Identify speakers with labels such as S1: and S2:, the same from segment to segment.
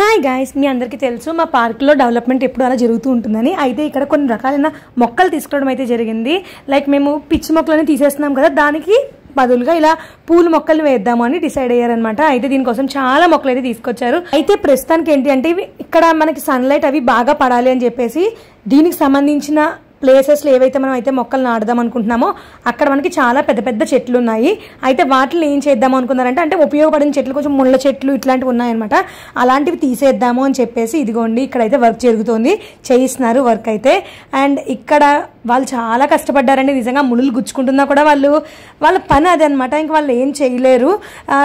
S1: Hi guys, మీ అందరికీ తెలుసు మా పార్క్లో డెవలప్మెంట్ ఎప్పుడు అలా జరుగుతూ ఉంటుందని. అయితే ఇక్కడ కొన్ని రకాలైన మొక్కలు తీసుకోవడం అయితే జరిగింది. లైక్ మేము పిచ్చి మొక్కలని తీసేస్తున్నాం కదా, దానికి బదులుగా ఇలా పూల మొక్కలు వేద్దాము అని డిసైడ్ అయ్యారనమాట. అయితే దీనికోసం చాలా మొక్కలు అయితే తీసుకొచ్చారు. అయితే ప్రస్తుతానికి ఏంటి అంటే ఇక్కడ మనకి సన్లైట్ అవి బాగా పడాలి అని చెప్పేసి దీనికి సంబంధించిన ప్లేసెస్లో ఏవైతే మనం అయితే మొక్కలు నాటుదాం అనుకుంటున్నామో అక్కడ మనకి చాలా పెద్ద పెద్ద చెట్లు ఉన్నాయి. అయితే వాటిని ఏం చేద్దాము అనుకున్నారంటే అంటే ఉపయోగపడిన చెట్లు కొంచెం ముళ్ళ చెట్లు ఇట్లాంటివి ఉన్నాయన్నమాట. అలాంటివి తీసేద్దాము అని చెప్పేసి ఇదిగోండి ఇక్కడైతే వర్క్ జరుగుతుంది, చేయిస్తున్నారు వర్క్ అయితే. అండ్ ఇక్కడ వాళ్ళు చాలా కష్టపడ్డారండి నిజంగా. ముళ్ళు గుచ్చుకుంటున్నా కూడా వాళ్ళ పని అదే అనమాట, ఇంక వాళ్ళు ఏం చేయలేరు.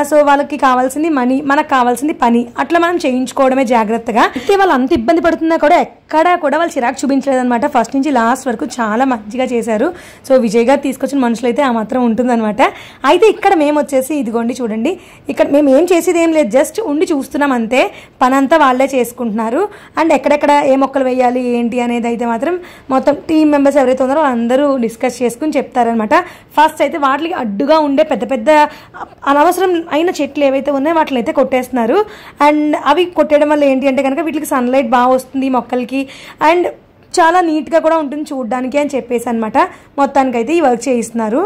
S1: సో వాళ్ళకి కావాల్సింది మనీ, మనకు కావాల్సింది పని, అట్లా మనం చేయించుకోవడమే జాగ్రత్తగా. అయితే వాళ్ళు అంత ఇబ్బంది పడుతున్నా కూడా ఎక్కడా కూడా వాళ్ళు చిరాకు చూపించలేదన్నమాట. ఫస్ట్ నుంచి లాస్ట్ వరకు చాలా మంచిగా చేశారు. సో విజయ్ గారు తీసుకొచ్చిన మనుషులు అయితే ఆ మాత్రం ఉంటుందన్నమాట. అయితే ఇక్కడ మేము వచ్చేసి ఇదిగోండి చూడండి, ఇక్కడ మేము ఏం చేసేది ఏం లేదు, జస్ట్ ఉండి చూస్తున్నాం అంతే. పని అంతా వాళ్ళే చేసుకుంటున్నారు. అండ్ ఎక్కడెక్కడ ఏ మొక్కలు వేయాలి ఏంటి అనేది అయితే మాత్రం మొత్తం టీం మెంబర్స్ ఎవరైతే ఉన్నారో అందరూ డిస్కస్ చేసుకుని చెప్తారనమాట. ఫస్ట్ అయితే వాటికి అడ్డుగా ఉండే పెద్ద పెద్ద అనవసరం అయిన చెట్లు ఏవైతే ఉన్నాయో వాటిని అయితే కొట్టేస్తున్నారు. అండ్ అవి కొట్టేయడం వల్ల ఏంటి అంటే కనుక వీటికి సన్లైట్ బాగా వస్తుంది మొక్కలకి, అండ్ చాలా నీట్గా కూడా ఉంటుంది చూడడానికి అని చెప్పేసి అనమాట. మొత్తానికైతే ఈ వర్క్ చేయిస్తున్నారు.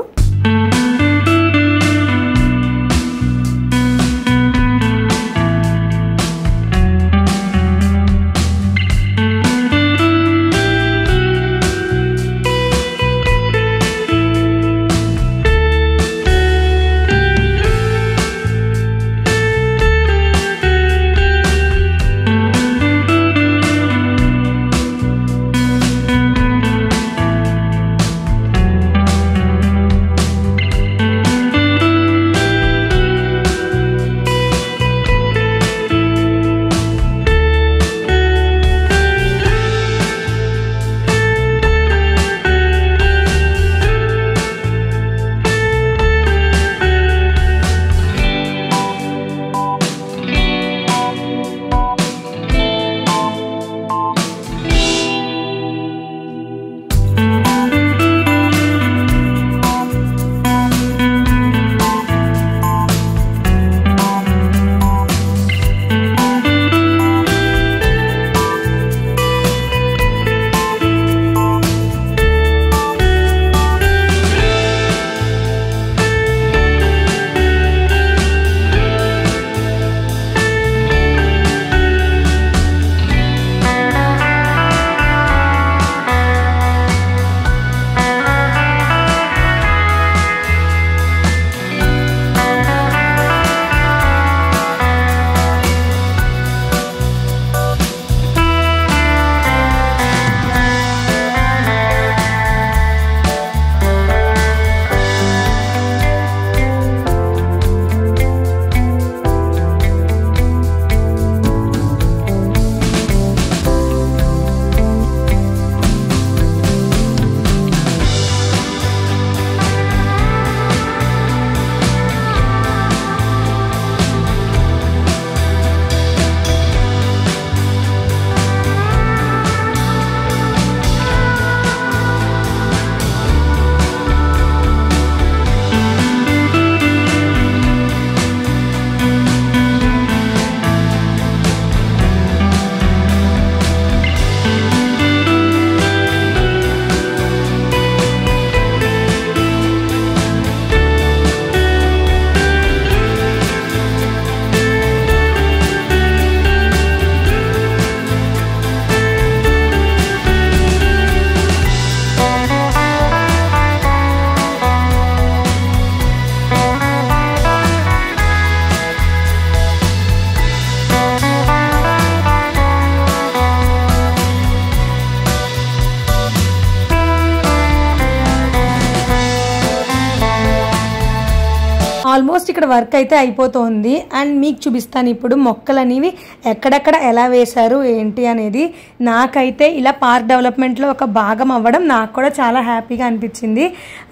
S1: ఆల్మోస్ట్ ఇక్కడ వర్క్ అయితే అయిపోతుంది. అండ్ మీకు చూపిస్తాను ఇప్పుడు మొక్కలు అనేవి ఎక్కడెక్కడ ఎలా వేశారు ఏంటి అనేది. నాకైతే ఇలా పార్క్ డెవలప్మెంట్లో ఒక భాగం అవ్వడం నాకు కూడా చాలా హ్యాపీగా అనిపించింది.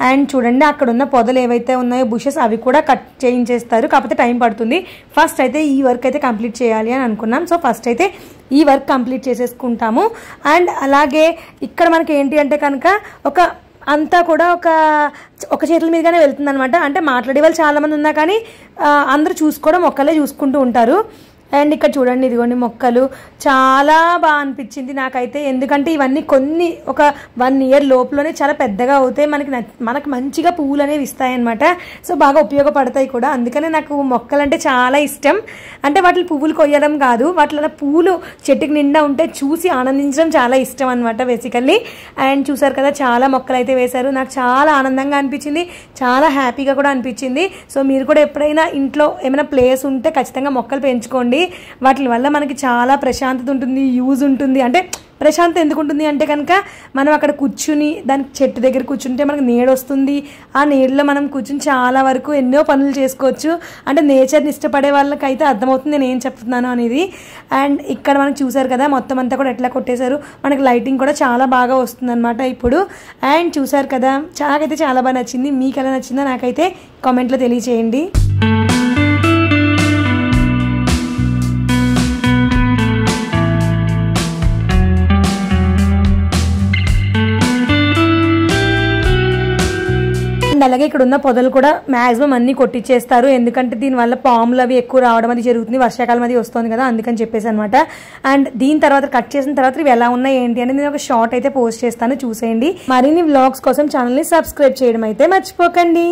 S1: అండ్ చూడండి అక్కడ ఉన్న పొదలు ఏవైతే ఉన్నాయో బుషెస్ అవి కూడా కట్ చేయించేస్తారు, కాకపోతే టైం పడుతుంది. ఫస్ట్ అయితే ఈ వర్క్ అయితే కంప్లీట్ చేయాలి అని అనుకున్నాం. సో ఫస్ట్ అయితే ఈ వర్క్ కంప్లీట్ చేసేసుకుంటాము. అండ్ అలాగే ఇక్కడ మనకి ఏంటి అంటే కనుక అంతా కూడా ఒక చేతుల మీదగానే వెళ్తుంది అనమాట. అంటే మాట్లాడే వాళ్ళు చాలామంది ఉన్నా కానీ అందరూ చూసుకోవడం ఒక్కళ్ళే చూసుకుంటూ ఉంటారు. అండ్ ఇక్కడ చూడండి ఇదిగోండి మొక్కలు చాలా బాగా అనిపించింది నాకైతే. ఎందుకంటే ఇవన్నీ కొన్ని ఒక 1 year లోపులోనే చాలా పెద్దగా అవుతాయి, మనకు మంచిగా పువ్వులు అనేవి ఇస్తాయి అనమాట. సో బాగా ఉపయోగపడతాయి కూడా. అందుకనే నాకు మొక్కలు అంటే చాలా ఇష్టం. అంటే వాటి పువ్వులు కొయ్యడం కాదు, వాటిలో పువ్వులు చెట్టుకి నిండా ఉంటే చూసి ఆనందించడం చాలా ఇష్టం అనమాట బేసికల్లీ. అండ్ చూసారు కదా చాలా మొక్కలు అయితే వేశారు. నాకు చాలా ఆనందంగా అనిపించింది, చాలా హ్యాపీగా కూడా అనిపించింది. సో మీరు కూడా ఎప్పుడైనా ఇంట్లో ఏమైనా ప్లేస్ ఉంటే ఖచ్చితంగా మొక్కలు పెంచుకోండి. వాటి వల్ల మనకి చాలా ప్రశాంతత ఉంటుంది, యూజ్ ఉంటుంది. అంటే ప్రశాంతత ఎందుకు ఉంటుంది అంటే కనుక మనం అక్కడ కూర్చుని దానికి చెట్టు దగ్గర కూర్చుంటే మనకు నీడ వస్తుంది. ఆ నీడలో మనం కూర్చుని చాలా వరకు ఎన్నో పనులు చేసుకోవచ్చు. అంటే నేచర్ని ఇష్టపడే వాళ్ళకైతే అర్థమవుతుంది నేను ఏం చెప్తున్నాను అనేది. అండ్ ఇక్కడ మనం చూసారు కదా మొత్తం అంతా కూడా ఎట్లా కొట్టేశారు, మనకి లైటింగ్ కూడా చాలా బాగా వస్తుంది అనమాట ఇప్పుడు. అండ్ చూసారు కదా నాకైతే చాలా బాగా నచ్చింది. మీకు ఎలా నచ్చిందో నాకైతే కామెంట్లో తెలియచేయండి. అలాగే ఇక్కడ ఉన్న పొదలు కూడా మాక్సిమం అన్ని కొట్టించేస్తారు. ఎందుకంటే దీనివల్ల పాములు అవి ఎక్కువ రావడం అది జరుగుతుంది, వర్షాకాలం అది వస్తుంది కదా, అందుకని చెప్పేసి అనమాట. అండ్ దీని తర్వాత కట్ చేసిన తర్వాత ఇవి ఎలా ఉన్నాయి ఏంటి అని నేను ఒక షార్ట్ అయితే పోస్ట్ చేస్తాను, చూసేయండి. మరిన్ని వ్లాగ్స్ కోసం ఛానల్ని సబ్స్క్రైబ్ చేయడం అయితే మర్చిపోకండి.